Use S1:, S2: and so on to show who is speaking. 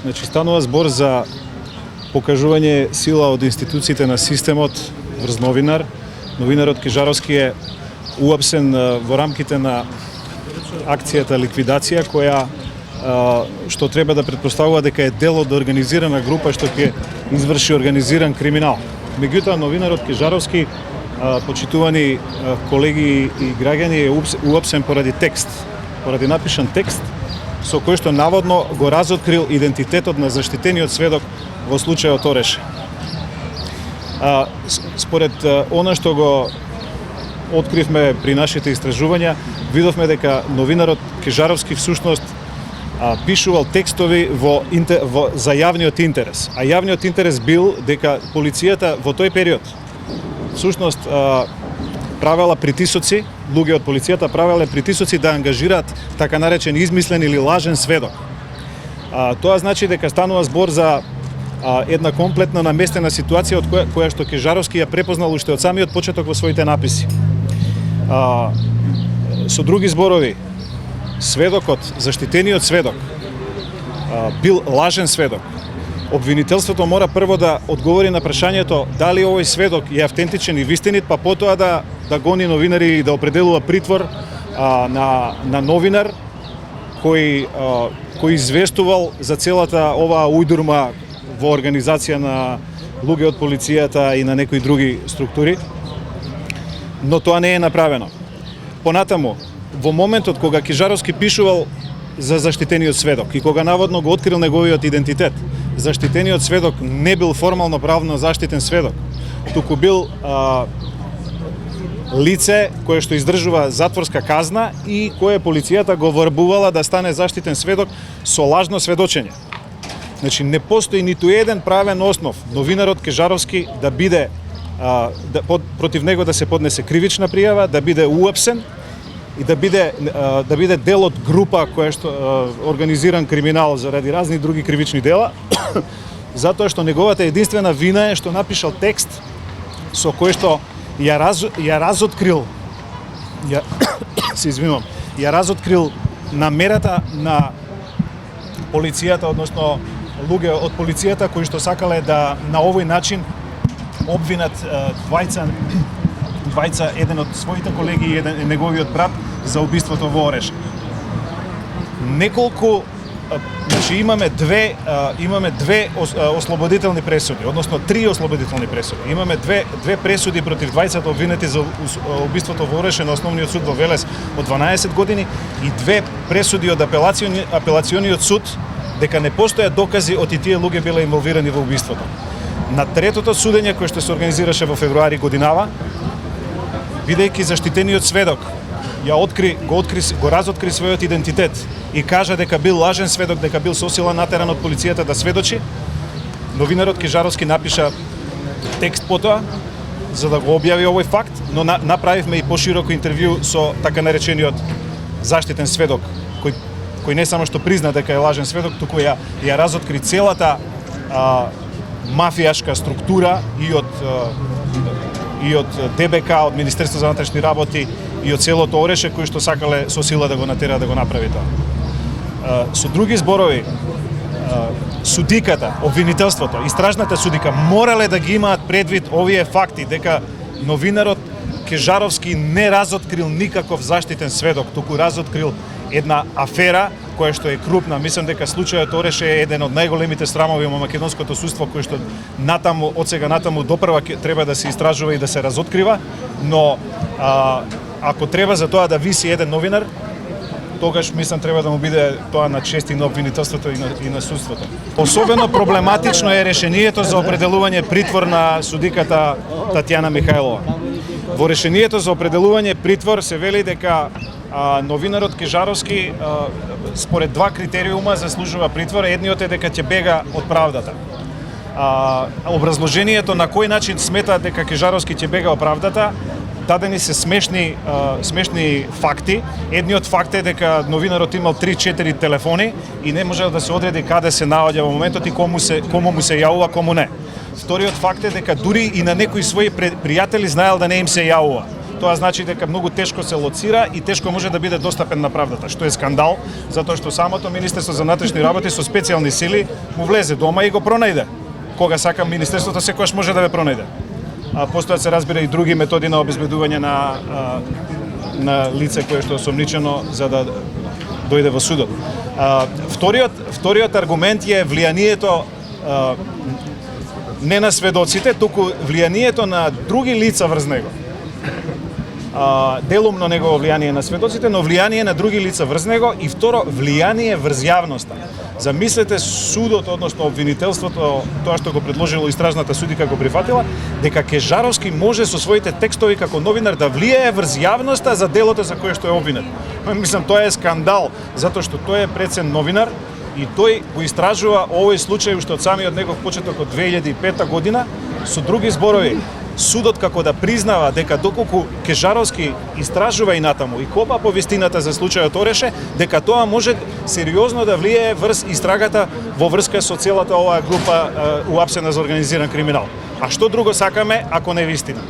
S1: Значи, станува збор за покажување сила од институциите на системот врз новинар. Новинарот Кежаровски е уапсен во рамките на акцијата ликвидација, која што треба да предпоставува дека е дел од организирана група што ќе изврши организиран криминал. Меѓутоа, новинарот Кежаровски, почитувани колеги и граѓани, е уапсен поради текст, поради напишан текст со кој што наводно го разоткрил идентитетот на заштитениот сведок во случајот Ореше. Според она што го откривме при нашите истражувања, видовме дека новинарот Кежаровски всушност пишувал текстови за јавниот интерес. А јавниот интерес бил дека полицијата во тој период всушност правела притисоци, луѓе од полицијата правеле притисоци да ангажираат така наречен измислен или лажен сведок. Тоа значи дека станува збор за една комплетна наместена ситуација од која што Кежаровски ја препознал уште од самиот почеток во своите написи. Со други зборови, сведокот, заштитениот сведок, бил лажен сведок. Обвинителството мора прво да одговори на прашањето дали овој сведок е автентичен и вистинит, па потоа да гони новинари и да определува притвор на новинар кој известувал за целата оваа ујдурма во организација на луѓе од полицијата и на некои други структури. Но тоа не е направено. Понатаму, во моментот кога Кежаровски пишувал за заштитениот сведок и кога наводно го открил неговиот идентитет, заштитениот сведок не бил формално правно заштитен сведок, туку бил лице кое што издржува затворска казна и кое полицијата го врбувала да стане заштитен сведок со лажно сведочење. Значи, не постои ниту еден правен основ новинарот Кежаровски да биде против него да се поднесе кривична пријава, да биде уапсен и да биде дел од група која што организиран криминал заради разни други кривични дела, затоа што неговата единствена вина е што напишал текст со кој што ја разоткрил намерата на полицијата, односно луѓе од полицијата кои што сакале да на овој начин обвинат двајца, еден од своите колеги и еден неговиот брат за убиството во Ореш. Значи имаме две ослободителни пресуди, односно три ослободителни пресуди. Имаме две пресуди против двајцата обвинети за убиството во Ореше на основниот суд во Велес од 12 години и две пресуди од апелациониот суд дека не постојат докази од тие луѓе биле инволвирани во убиството. На третото судење кое што се организираше во февруари годинава, бидејќи заштитениот сведок го разоткри својот идентитет и кажа дека бил лажен сведок, дека бил сосила натеран од полицијата да сведочи, новинарот Кежаровски напиша текст потоа за да го објави овој факт, но направивме и пошироко интервју со така наречениот заштитен сведок, кој не само што призна дека е лажен сведок, туку ја разоткри целата мафијашка структура и од ДБК, од Министерство за внатрешни работи и од целото Ореше, кои што сакале со сила да го натера да го направи тоа. Со други зборови, судиката, обвинителството, истражната судика морале да ги имаат предвид овие факти, дека новинарот Кежаровски не разоткрил никаков заштитен сведок, туку разоткрил една афера која што е крупна. Мислам дека случајот Ореше е еден од најголемите срамови во македонското судство кој што од сега натаму допрва треба да се истражува и да се разоткрива, но ако треба за тоа да виси еден новинар, тогаш мислам треба да му биде тоа на чест и на обвинителството и на судството. Особено проблематично е решението за определување притвор на судиката Татјана Михајлова. Во решението за определување притвор се вели дека новинарот Кежаровски според два критериума заслужува притвор. Едниот е дека ќе бега од правдата. Образложението на кој начин смета дека Кежаровски ќе бега од правдата, дадени се смешни факти. Едниот факт е дека новинарот имал 3-4 телефони и не можел да се одреди каде се наоѓа во моментот и кому му се јавува, кому не. Вториот факт е дека дури и на некои своји пријатели знаел да не им се јавува. тоа значи дека многу тешко се лоцира и тешко може да биде достапен на правдата, што е скандал, затоа што самото Министерство за внатрешни работи со специјални сили му влезе дома и го пронајде. Кога сака Министерството секогаш може да ве пронајде. Постојат, се разбира, и други методи на обезбедување на лице кое што е осомничено за да дојде во судот. Вториот аргумент е влијанието не на сведоците, туку влијанието на други лица врз него. Делумно негово влијание на сведоците, но влијание на други лица врз него, и второ, влијание врз јавноста. Замислете судот, односно обвинителството, тоа што го предложило истражната судика го прифатила, дека Кежаровски може со своите текстови како новинар да влијае врз јавноста за делото за кое што е обвинет. Мислам, тоа е скандал, затоа што тој е прецен новинар и тој го истражува овој случај уште од самиот негов почеток од 2005 година. Со други зборови, судот како да признава дека доколку Кежаровски истражува и натаму и копа по вистината за случајот Ореше, дека тоа може сериозно да влијае врз истрагата во врска со целата оваа група уапсена за организиран криминал. А што друго сакаме ако не вистина?